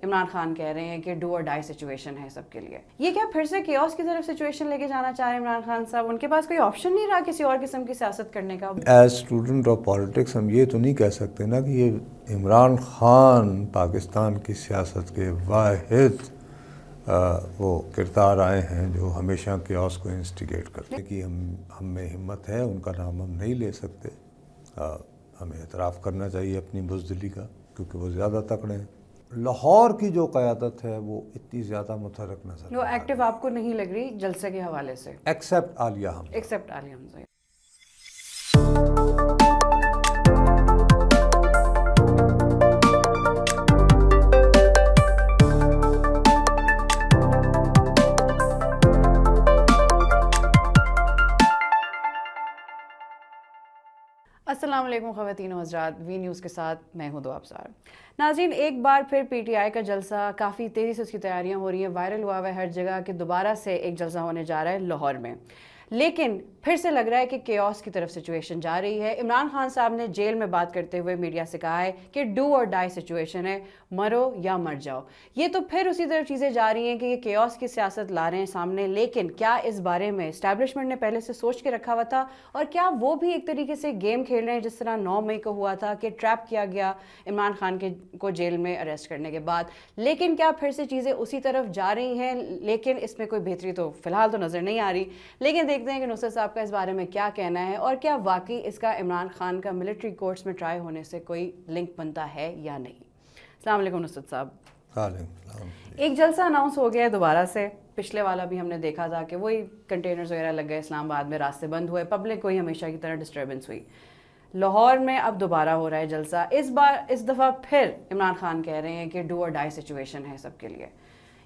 عمران خان کہہ رہے ہیں کہ ڈو اور ڈائی سچویشن ہے سب کے لیے. یہ کیا پھر سے کیوس کی طرف سچویشن لے کے جانا چاہ رہے ہیں عمران خان صاحب؟ ان کے پاس کوئی آپشن نہیں رہا کسی اور قسم کی سیاست کرنے کا؟ ایز اسٹوڈنٹ آف پالیٹکس ہم یہ تو نہیں کہہ سکتے نا کہ یہ عمران خان پاکستان کی سیاست کے واحد وہ کردار آئے ہیں جو ہمیشہ کیوس کو انسٹیگیٹ کرتے ہیں. کہ ہم میں ہمت ہے، ان کا نام ہم نہیں لے سکتے. ہمیں اعتراف کرنا چاہیے اپنی بزدلی کا، کیونکہ وہ زیادہ تکڑے ہیں. لاہور کی جو قیادت ہے وہ اتنی زیادہ متحرک نظر وہ ایکٹیو آپ کو نہیں لگ رہی جلسے کے حوالے سے؟ ایکسیپٹ عالیہ حمزہ. ایکسیپٹ عالیہ حمزہ. السلام علیکم خواتین و حضرات، وی نیوز کے ساتھ میں ہوں دعا ابصار. ناظرین، ایک بار پھر پی ٹی آئی کا جلسہ کافی تیزی سے اس کی تیاریاں ہو رہی ہیں. وائرل ہوا ہے ہر جگہ کہ دوبارہ سے ایک جلسہ ہونے جا رہا ہے لاہور میں، لیکن پھر سے لگ رہا ہے کہ کیوس کی طرف سچویشن جا رہی ہے. عمران خان صاحب نے جیل میں بات کرتے ہوئے میڈیا سے کہا ہے کہ ڈو اور ڈائی سچویشن ہے، مرو یا مر جاؤ. یہ تو پھر اسی طرف چیزیں جا رہی ہیں کہ یہ کیوس کی سیاست لا رہے ہیں سامنے. لیکن کیا اس بارے میں اسٹیبلشمنٹ نے پہلے سے سوچ کے رکھا ہوا تھا؟ اور کیا وہ بھی ایک طریقے سے گیم کھیل رہے ہیں جس طرح 9 مئی کو ہوا تھا کہ ٹریپ کیا گیا عمران خان کو جیل میں اریسٹ کرنے کے بعد؟ لیکن کیا پھر سے چیزیں اسی طرف جا رہی ہیں؟ لیکن اس میں کوئی بہتری تو فی الحال تو نظر نہیں آ رہی. لیکن دیکھتے ہیں کہ نصرت صاحب کا اس بارے میں کیا کہنا ہے، اور کیا واقعی اس کا عمران خان کا ملٹری کورٹس میں ٹرائی ہونے سے کوئی لنک بنتا ہے یا نہیں. السلام علیکم نصرت صاحب. ایک جلسہ اناؤنس ہو گیا ہے دوبارہ سے. پچھلے والا بھی ہم نے دیکھا تھا کہ وہی کنٹینرز وغیرہ لگ گئے اسلام آباد میں، راستے بند ہوئے، پبلک کوئی ہمیشہ کی طرح ڈسٹربنس ہوئی. لاہور میں اب دوبارہ ہو رہا ہے جلسہ. اس دفعہ پھر عمران خان کہہ رہے ہیں کہ ڈو اور ڈائی سچویشن ہے سب کے لیے.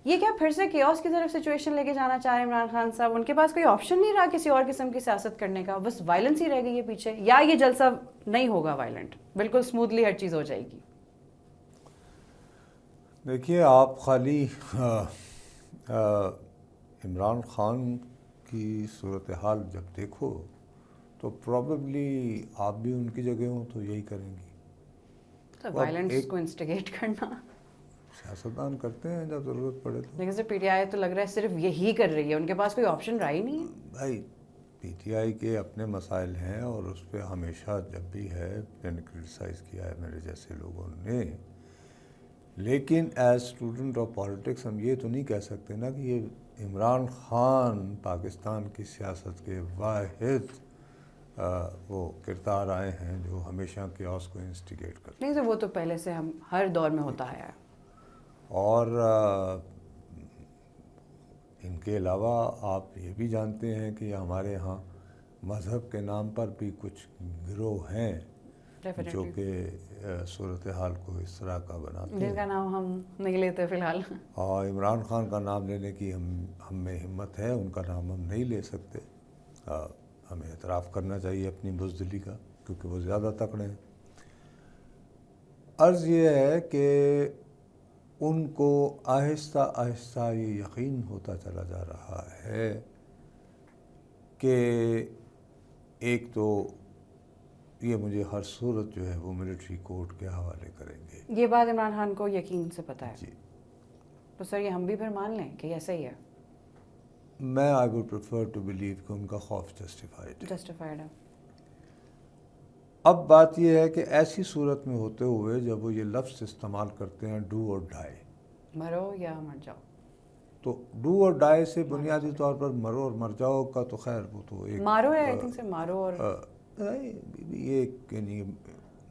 یہ کیا پھر سے کیوس کی طرف سچویشن لے کے جانا چاہ رہے ہیں عمران خان صاحب؟ ان کے پاس کوئی آپشن نہیں رہا کسی اور قسم کی سیاست کرنے کا، بس وائلنس ہی رہ گئی ہے پیچھے؟ یا یہ جلسہ نہیں ہوگا وائلنٹ، بالکل اسموتھلی ہر چیز ہو جائے گی؟ دیکھیے، آپ خالی عمران خان کی صورتحال جب دیکھو تو پروبیبلی آپ بھی ان کی جگہ ہوں تو یہی کریں گی. وائلنس کو انسٹیگیٹ کرنا سیاستدان کرتے ہیں جب ضرورت پڑے تو. لیکن پی ٹی آئی تو لگ رہا ہے صرف یہی کر رہی ہے، ان کے پاس کوئی آپشن رہا ہی نہیں ہے. بھائی، پی ٹی آئی کے اپنے مسائل ہیں اور اس پہ ہمیشہ جب بھی ہے میں نے کرٹیسائز کیا ہے میرے جیسے لوگوں نے. لیکن ایز اسٹوڈنٹ آف پالیٹکس ہم یہ تو نہیں کہہ سکتے نا کہ یہ عمران خان پاکستان کی سیاست کے واحد وہ کردار آئے ہیں جو ہمیشہ کیوس کو انسٹیگیٹ کرتے ہیں. نہیں تو وہ تو پہلے سے ہم ہر دور میں ہوتا ہے. اور ان کے علاوہ آپ یہ بھی جانتے ہیں کہ ہمارے ہاں مذہب کے نام پر بھی کچھ گروہ ہیں جو کہ صورتحال کو اس طرح کا بناتے ہیں، جن کا نام ہم نہیں لیتے فی الحال. اور عمران خان کا نام لینے کی ہم میں ہمت ہے، ان کا نام ہم نہیں لے سکتے. ہمیں اعتراف کرنا چاہیے اپنی بزدلی کا، کیونکہ وہ زیادہ تکڑے ہیں. عرض یہ ہے کہ ان کو آہستہ آہستہ یہ یقین ہوتا چلا جا رہا ہے کہ ایک تو یہ مجھے ہر صورت جو ہے وہ ملٹری کورٹ کے حوالے کریں گے. یہ بات عمران خان کو یقین سے پتہ ہے جی. تو سر یہ ہم بھی پھر مان لیں کہ ایسا ہی ہے؟ میں I would prefer to believe کہ ان کا خوف جسٹیفائڈ ہے. اب بات یہ ہے کہ ایسی صورت میں ہوتے ہوئے جب وہ یہ لفظ استعمال کرتے ہیں ڈو اور ڈائی، مرو یا مر جاؤ، تو ڈو اور ڈائی سے بنیادی طور پر مرو اور مر جاؤ کا تو خیر وہ تو ایک مارو ہے، آئی تھنک سے مارو اور یہ یعنی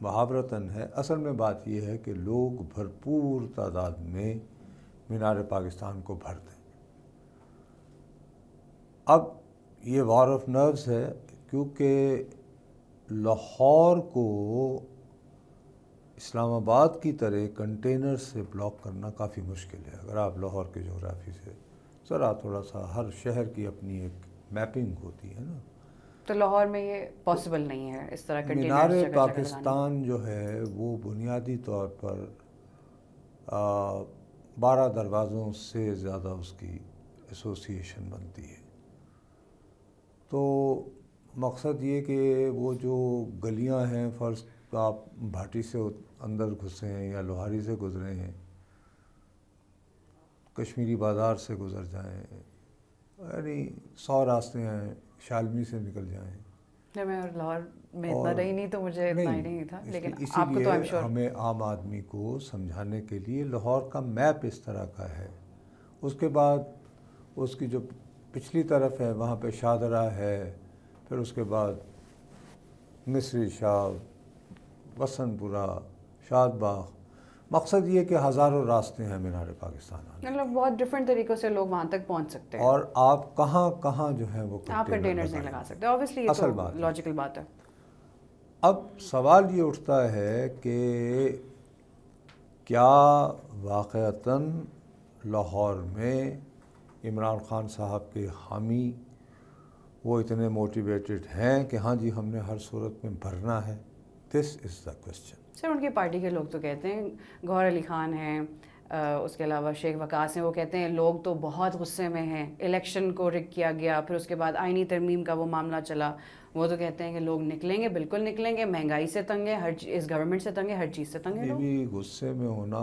محاورتاً ہے. اصل میں بات یہ ہے کہ لوگ بھرپور تعداد میں مینار پاکستان کو بھر دیں. اب یہ وار آف نروز ہے، کیونکہ لاہور کو اسلام آباد کی طرح کنٹینر سے بلاک کرنا کافی مشکل ہے. اگر آپ لاہور کے جغرافی سے ذرا تھوڑا سا، ہر شہر کی اپنی ایک میپنگ ہوتی ہے نا، تو لاہور میں یہ پاسبل نہیں ہے اس طرح کنٹینر. مینار پاکستان جو ہے وہ بنیادی طور پر 12 دروازوں سے زیادہ اس کی ایسوسیشن بنتی ہے. تو مقصد یہ کہ وہ جو گلیاں ہیں، فرض آپ بھاٹی سے اندر گھسے ہیں یا لوہاری سے گزرے ہیں، کشمیری بازار سے گزر جائیں، یعنی 100 راستے ہیں، شالمی سے نکل جائیں. جب میں لاہور میں اتنا رہی نہیں تو مجھے اتنا ہی نہیں تھا، لیکن اسی آپ کو تو لیے ایم شور. ہمیں عام آدمی کو سمجھانے کے لیے لاہور کا میپ اس طرح کا ہے. اس کے بعد اس کی جو پچھلی طرف ہے وہاں پہ شاہدرہ ہے، پھر اس کے بعد مصری شاہ، وسن پورہ، شاد باغ. مقصد یہ کہ ہزاروں راستے ہیں مینار پاکستان آنے. مطلب بہت ڈفرینٹ طریقوں سے لوگ وہاں تک پہنچ سکتے ہیں، اور آپ کہاں کہاں جو ہے وہ آپ کنٹینرز نہیں لگا سکتے. اوبیسلی یہ اصل تو بات ہے. لاجیکل بات ہے. اب سوال یہ اٹھتا ہے کہ کیا واقعتاً لاہور میں عمران خان صاحب کے حامی وہ اتنے موٹیویٹڈ ہیں کہ ہاں جی ہم نے ہر صورت میں بھرنا ہے؟ دس از دا کوشچن. سر ان کی پارٹی کے لوگ تو کہتے ہیں، گوہر علی خان ہیں، اس کے علاوہ شیخ وقاص ہیں، وہ کہتے ہیں لوگ تو بہت غصے میں ہیں، الیکشن کو رک کیا گیا، پھر اس کے بعد آئینی ترمیم کا وہ معاملہ چلا. وہ تو کہتے ہیں کہ لوگ نکلیں گے، بالکل نکلیں گے، مہنگائی سے تنگ ہے، اس گورنمنٹ سے تنگ ہے، ہر چیز سے تنگ ہے یہ لوگ. بھی غصے میں ہونا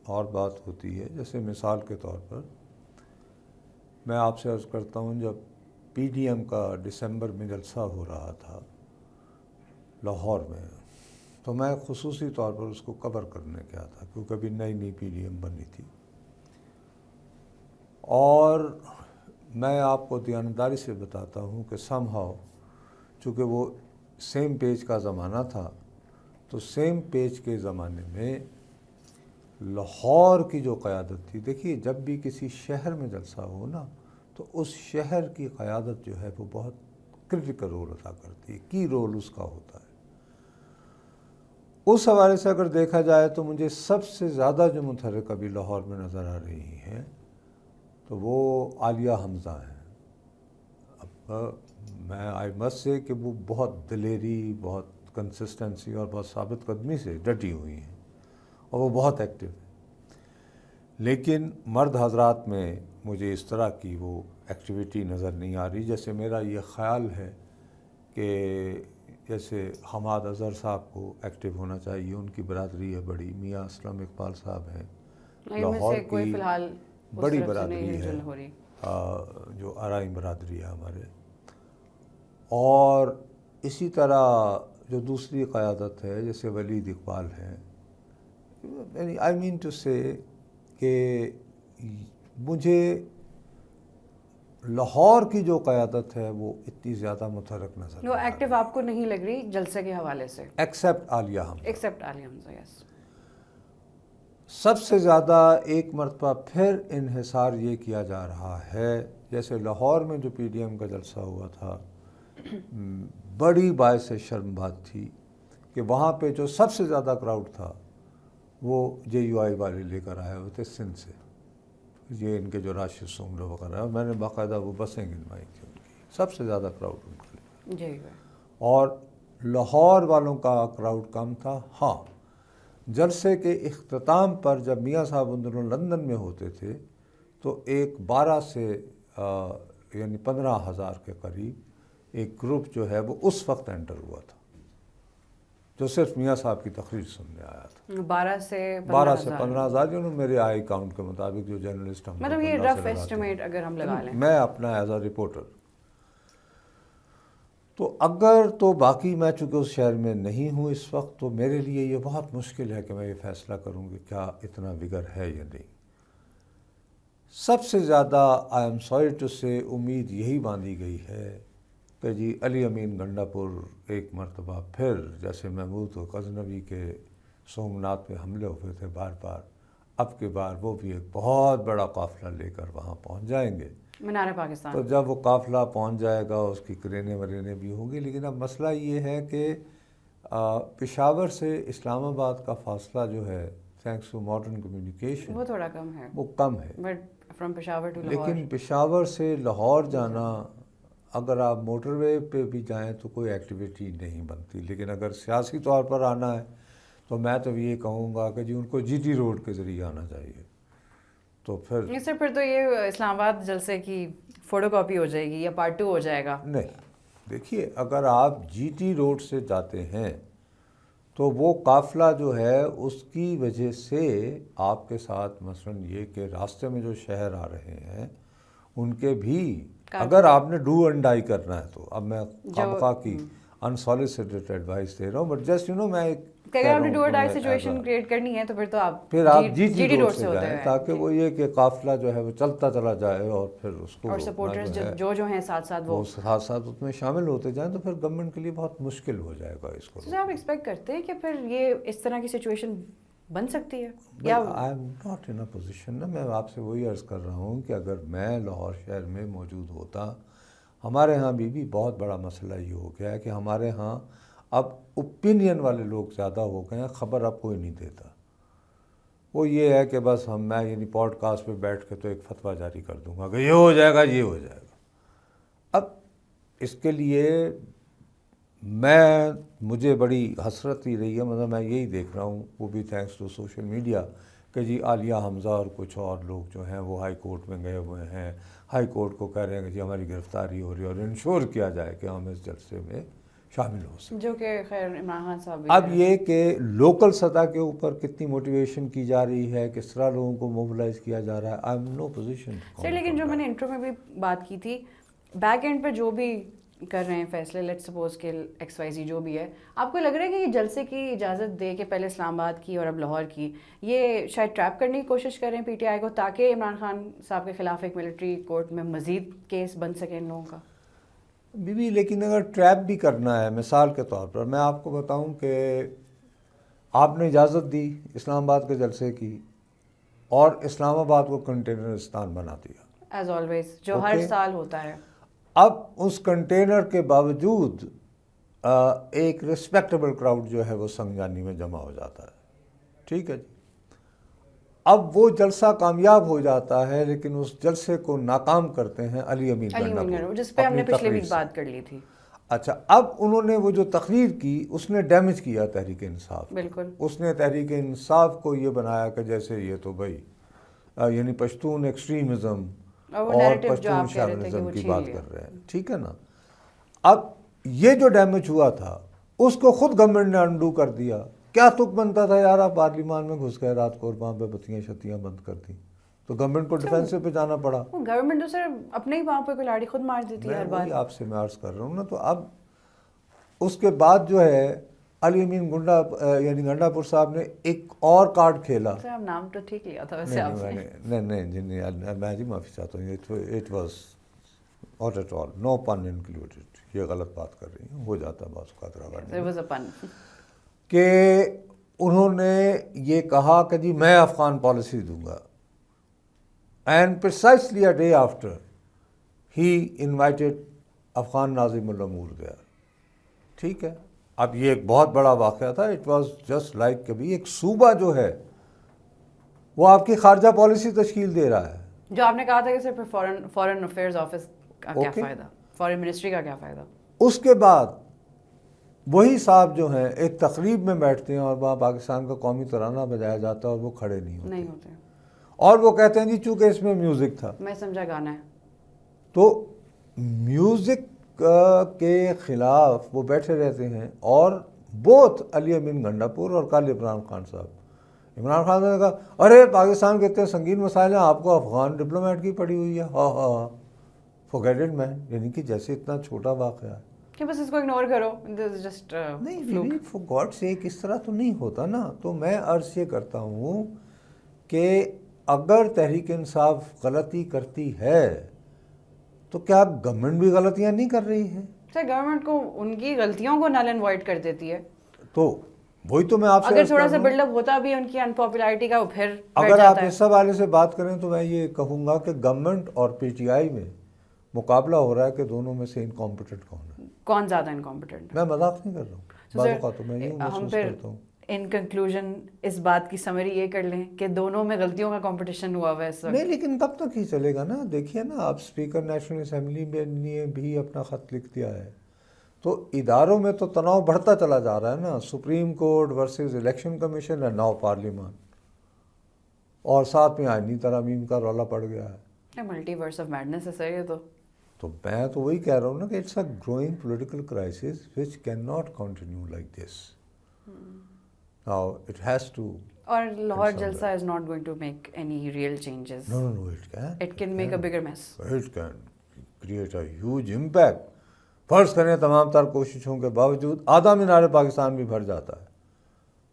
اور بات ہوتی ہے. جیسے مثال کے طور پر میں آپ سے عرض کرتا ہوں، جب پی ڈی ایم کا دسمبر میں جلسہ ہو رہا تھا لاہور میں، تو میں خصوصی طور پر اس کو کور کرنے گیا تھا کیونکہ ابھی نئی نئی پی ڈی ایم بنی تھی. اور میں آپ کو دیانتداری سے بتاتا ہوں کہ سم ہاؤ چونکہ وہ سیم پیج کا زمانہ تھا، تو سیم پیج کے زمانے میں لاہور کی جو قیادت تھی، دیکھیے جب بھی کسی شہر میں جلسہ ہو نا تو اس شہر کی قیادت جو ہے وہ بہت کرٹیکل رول ادا کرتی ہے، کی رول اس کا ہوتا ہے. اس حوالے سے اگر دیکھا جائے تو مجھے سب سے زیادہ جو متحرک ابھی لاہور میں نظر آ رہی ہیں تو وہ عالیہ حمزہ ہیں. اب میں آئی مسٹ سے کہ وہ بہت دلیری، بہت کنسسٹنسی اور بہت ثابت قدمی سے ڈٹی ہوئی ہیں اور وہ بہت ایکٹیو ہیں. لیکن مرد حضرات میں مجھے اس طرح کی وہ ایکٹیویٹی نظر نہیں آ رہی. جیسے میرا یہ خیال ہے کہ جیسے حماد اظہر صاحب کو ایکٹیو ہونا چاہیے، ان کی برادری ہے بڑی، میاں اسلم اقبال صاحب ہیں، لاہور کوئی فی کی الحال بڑی برادری ہے ہو رہی. جو آرائیں برادری ہے ہمارے. اور اسی طرح جو دوسری قیادت ہے جیسے ولید اقبال ہیں، یعنی آئی مین ٹو سے کہ مجھے لاہور کی جو قیادت ہے وہ اتنی زیادہ متحرک نظر وہ ایکٹیو آپ کو نہیں لگ رہی جلسے کے حوالے سے، ایکسیپٹ عالیہ حمزہ. ایکسیپٹ علی حمزہ. یس. سب سے زیادہ ایک مرتبہ پھر انحصار یہ کیا جا رہا ہے، جیسے لاہور میں جو پی ڈی ایم کا جلسہ ہوا تھا، بڑی باعث شرم بات تھی کہ وہاں پہ جو سب سے زیادہ کراؤڈ تھا وہ جے یو آئی والے لے کر آئے ہوئے تھے سندھ سے، یہ ان کے جو راشد سنگھ وغیرہ، میں نے باقاعدہ وہ بسیں گنوائی تھی ان کی، سب سے زیادہ کراؤڈ ان کا لے. جی. اور لاہور والوں کا کراؤڈ کم تھا. ہاں، جلسے کے اختتام پر جب میاں صاحب ان دنوں لندن میں ہوتے تھے تو ایک 12 سے یعنی 15,000 کے قریب ایک گروپ جو ہے وہ اس وقت انٹر ہوا تھا جو صرف میاں صاحب کی تقریر سننے آیا تھا. 12 سے 15,000 انہوں میرے آئی کاؤنٹ کے مطابق جو جرنلسٹ ہم مطلب یہ رف ایسٹیمیٹ اگر ہم لگا لیں، میں اپنا ایز اے رپورٹر. تو اگر تو باقی میں چونکہ اس شہر میں نہیں ہوں اس وقت، تو میرے لیے یہ بہت مشکل ہے کہ میں یہ فیصلہ کروں کہ کیا اتنا وگر ہے یا نہیں. سب سے زیادہ آئی ایم سوری ٹو سے امید یہی باندھی گئی ہے کہ جی علی امین گنڈا پور ایک مرتبہ پھر جیسے محمود غزنوی کے سومناتھ پہ حملے ہوئے تھے بار بار، اب کی بار وہ بھی ایک بہت بڑا قافلہ لے کر وہاں پہنچ جائیں گے. مینار پاکستان. تو جب وہ قافلہ پہنچ جائے گا اس کی کرینے ورینے بھی ہوں گی. لیکن اب مسئلہ یہ ہے کہ پشاور سے اسلام آباد کا فاصلہ جو ہے تھینکس ٹو ماڈرن کمیونیکیشن وہ تھوڑا کم ہے، وہ کم ہے. But from Peshawar to Lahore, لیکن پشاور سے لاہور جانا اگر آپ موٹر وے پہ بھی جائیں تو کوئی ایکٹیویٹی نہیں بنتی. لیکن اگر سیاسی طور پر آنا ہے تو میں تو یہ کہوں گا کہ جی ان کو جی ٹی روڈ کے ذریعے آنا چاہیے. تو پھر تو یہ اسلام آباد جلسے کی فوٹو کاپی ہو جائے گی یا پارٹ 2 ہو جائے گا. نہیں، دیکھیے اگر آپ جی ٹی روڈ سے جاتے ہیں تو وہ قافلہ جو ہے اس کی وجہ سے آپ کے ساتھ مثلاً یہ کہ راستے میں جو شہر آ رہے ہیں ان کے بھی اگر آپ نے ڈو اینڈ ڈائی کرنا ہے تو اب میں خامخواہ کی انسالیسیٹڈ ایڈوائس دے رہا ہوں، بٹ جسٹ میں ایک کہ اگر آپ نے ڈو اور ڈائی سچویشن کریٹ کرنی ہے تو پھر تو آپ جی جی ڈی روڈ سے ہوتے جائیں ہیں، تاکہ وہ یہ کہ قافلہ جو ہے وہ چلتا چلا جائے اور پھر اس کو اور سپورٹرز جو ہیں ساتھ ساتھ وہ ساتھ ساتھ اس میں شامل ہوتے جائیں، تو پھر گورنمنٹ کے لیے بہت مشکل ہو جائے گا اس کو. آپ ایکسپیکٹ کرتے ہیں کہ پھر یہ اس طرح کی سچویشن بن سکتی ہے یا I am not in a position نا، میں آپ سے وہی عرض کر رہا ہوں کہ اگر میں لاہور شہر میں موجود ہوتا، ہمارے ہاں بھی بہت بڑا مسئلہ یہ ہو گیا ہے کہ ہمارے ہاں اب اوپینین والے لوگ زیادہ ہو گئے ہیں، خبر اب کوئی نہیں دیتا. وہ یہ ہے کہ بس میں یعنی پوڈ کاسٹ پہ بیٹھ کے تو ایک فتویٰ جاری کر دوں گا کہ یہ ہو جائے گا یہ ہو جائے گا. اب اس کے لیے مجھے بڑی حسرت ہی رہی ہے، مطلب میں یہی دیکھ رہا ہوں، وہ بھی تھینکس ٹو سوشل میڈیا، کہ جی عالیہ حمزہ اور کچھ اور لوگ جو ہیں وہ ہائی کورٹ میں گئے ہوئے ہیں، ہائی کورٹ کو کہہ رہے ہیں کہ جی ہماری گرفتاری ہو رہی ہے اور انشور کیا جائے کہ ہم اس جلسے میں شامل ہو سکیں. جو کہ خیر عمران خان صاحب بھی اب یہ کہ لوکل سطح کے اوپر کتنی موٹیویشن کی جا رہی ہے، کس طرح لوگوں کو موبلائز کیا جا رہا ہے، آئی ایم نو پوزیشن. سر لیکن جو میں نے انٹرو میں بھی بات کی تھی، بیک اینڈ پہ جو بھی کر رہے ہیں فیصلے، لیٹ سپوز کہ ایکس وائی زی جو بھی ہے، آپ کو لگ رہا ہے کہ یہ جلسے کی اجازت دے کے پہلے اسلام آباد کی اور اب لاہور کی، یہ شاید ٹریپ کرنے کی کوشش کر رہے ہیں پی ٹی آئی کو تاکہ عمران خان صاحب کے خلاف ایک ملٹری کورٹ میں مزید کیس بن سکے ان لوگوں کا؟ لیکن اگر ٹریپ بھی کرنا ہے، مثال کے طور پر میں آپ کو بتاؤں کہ آپ نے اجازت دی اسلام آباد کے جلسے کی اور اسلام آباد کو کنٹینرستان بنا دیا ایز آلویز جو ہر سال ہوتا ہے. اب اس کنٹینر کے باوجود ایک ریسپیکٹیبل کراؤڈ جو ہے وہ سنگجانی میں جمع ہو جاتا ہے، ٹھیک ہے جی. اب وہ جلسہ کامیاب ہو جاتا ہے لیکن اس جلسے کو ناکام کرتے ہیں علی امین گنڈا، جس پہ ہم نے پچھلے ویک بات کر لی تھی. اچھا، اب انہوں نے وہ جو تقریر کی اس نے ڈیمیج کیا تحریک انصاف. بالکل اس نے تحریک انصاف کو یہ بنایا کہ جیسے یہ تو بھائی یعنی پشتون ایکسٹریمزم اور پشتون شاونزم کی بات کر رہے ہیں، ٹھیک ہے نا. اب یہ جو ڈیمیج ہوا تھا اس کو خود گورنمنٹ نے انڈو کر دیا. کیا تک بنتا تھا یار، آپ پارلیمان میں گھس گئے رات کو اور وہاں پہ بتیاں شتیاں بند کر دیں تو گورنمنٹ کو ڈیفینسو پہ جانا پڑا. گورنمنٹ تو سر اپنے ہی وہاں پہ کلاڑی خود مار دیتی ہے ہر بار. وہی آپ سے میں عرض کر رہا ہوں نا. تو اب اس کے بعد جو ہے علی امین گنڈا پور صاحب نے ایک اور کارڈ کھیلا. سر آپ نام تو ٹھیک لیا تھا ویسے آپ نے. نہیں میں جی معافی چاہتا ہوں، it was not at all, no pun included. یہ غلط بات کر رہی ہوں، ہو جاتا ہے بعض اوقات کہ انہوں نے یہ کہا کہ جی میں افغان پالیسی دوں گا، and precisely a day after he invited Afghan ناظم الامور دیئر. ٹھیک ہے، اب یہ ایک بہت بڑا واقعہ تھا. اٹ واز جسٹ لائک کبھی ایک صوبہ جو ہے وہ آپ کی خارجہ پالیسی تشکیل دے رہا ہے. جو آپ نے کہا تھا کہ صرف فارن افیئرز آفس کا کیا فائدہ، فارن منسٹری کا کیا فائدہ. اس کے بعد وہی صاحب جو ہیں ایک تقریب میں بیٹھتے ہیں اور وہاں پاکستان کا قومی ترانہ بجایا جاتا ہے اور وہ کھڑے نہیں ہوتے اور وہ کہتے ہیں جی چونکہ اس میں میوزک تھا. میں سمجھا گانا ہے. تو میوزک کے خلاف وہ بیٹھے رہتے ہیں. اور بوتھ علی امین گنڈا پور اور کل عمران خان صاحب، عمران خان نے کہا ارے پاکستان کے اتنے سنگین مسائل ہیں، آپ کو افغان ڈپلومیٹ کی پڑی ہوئی ہے. ہاں forget it man، یعنی کہ جیسے اتنا چھوٹا واقعہ ہے کہ بس اس کو اگنور کرو. نہیں for God's sake اس طرح تو نہیں ہوتا نا. تو میں عرض یہ کرتا ہوں کہ اگر تحریک انصاف غلطی کرتی ہے تو کیا گورنمنٹ بھی غلطیاں نہیں کر رہی ہے؟ سر گورنمنٹ کو ان کی غلطیوں کو نل اینڈ وائڈ کر دیتی ہے. تو وہی تو میں آپ سے اگر تھوڑا سا بلڈ اپ ہوتا بھی ان کی انپاپولرٹی کا، پھر اگر آپ اس حوالے سے بات کریں تو میں یہ کہوں گا کہ گورنمنٹ اور پی ٹی آئی میں مقابلہ ہو رہا ہے کہ دونوں میں سے انکمپیٹنٹ کون ہے، کون زیادہ انکمپیٹنٹ. میں مذاق نہیں کر رہا ہوں، بعض اوقات تو میں یوں محسوس کرتا ہوں. ان کنکلوژن اس بات کی سمری یہ کر لیں کہ دونوں میں غلطیوں کا کمپٹیشن ہوا ہوا ہے اس وقت. نہیں لیکن کب تک ہی چلے گا نا. دیکھیے نا، آپ اسپیکر نیشنل اسمبلی میں نے بھی اپنا خط لکھ دیا ہے، تو اداروں میں تو تناؤ بڑھتا چلا جا رہا ہے نا. Supreme court versus election commission ہے، ناؤ پارلیمان، اور ساتھ میں آئینی ترامیم کا رولا پڑ گیا ہے. ملٹی ورس آف میڈنس ہے سر یہ تو میں تو وہی کہہ رہا ہوں نا کہ it's a growing political crisis which can not continue like this. Now it has to. اور لاہور somewhere. جلسہ is not going to make any real changes. No, it can. It can make a bigger mess. It can create a huge impact. فرض کریں تمام تر کوششوں کے باوجود آدھا مینار پاکستان بھی بھر جاتا ہے.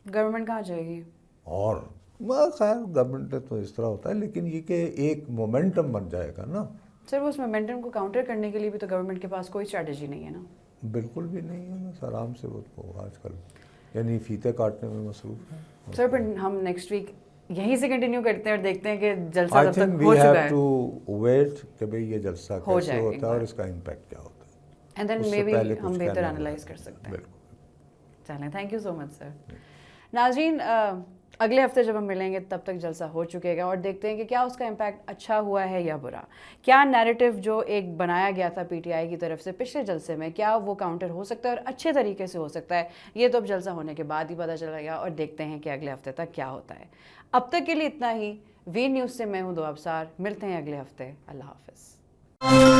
گورنمنٹ کہاں جائے گی؟ اور خیر گورنمنٹ تو اس طرح ہوتا ہے، لیکن یہ کہ ایک مومنٹم بن جائے گا نا. سر وہ اس مومنٹم کو کاؤنٹر کرنے کے لیے بھی تو گورنمنٹ کے پاس کوئی اسٹریٹجی نہیں ہے نا. بالکل بھی نہیں ہے، بس آرام سے وہ آج کل یعنی فیتے کاٹنے میں مصروف ہیں. سر پھر ہم نیکسٹ ویک یہیں سے کنٹینیو کرتے ہیں اور دیکھتے ہیں کہ جلسہ آئی تب تھنک تک وی ہو ہیو چکا ہے ٹو ویٹ کہ بھئی یہ جلسہ ہو کیسے جائے ہوتا ایک ہے اور بار. اس کا امپیکٹ کیا ہوتا ہے. اینڈ دین اس سے مے بی پہلے ہم کچھ بہتر کہنا انالائز نہیں. کر سکتے ہیں. بالکل. چلیں تھینک یو سو مچ سر. ناظرین اگلے ہفتے جب ہم ملیں گے تب تک جلسہ ہو چکے گا اور دیکھتے ہیں کہ کیا اس کا امپیکٹ اچھا ہوا ہے یا برا. کیا نیریٹو جو ایک بنایا گیا تھا پی ٹی آئی کی طرف سے پچھلے جلسے میں کیا وہ کاؤنٹر ہو سکتا ہے اور اچھے طریقے سے ہو سکتا ہے. یہ تو اب جلسہ ہونے کے بعد ہی پتہ چلے گا اور دیکھتے ہیں کہ اگلے ہفتے تک کیا ہوتا ہے. اب تک کے لیے اتنا ہی. وی نیوز سے میں ہوں دو ابصار. ملتے ہیں اگلے ہفتے. اللہ حافظ.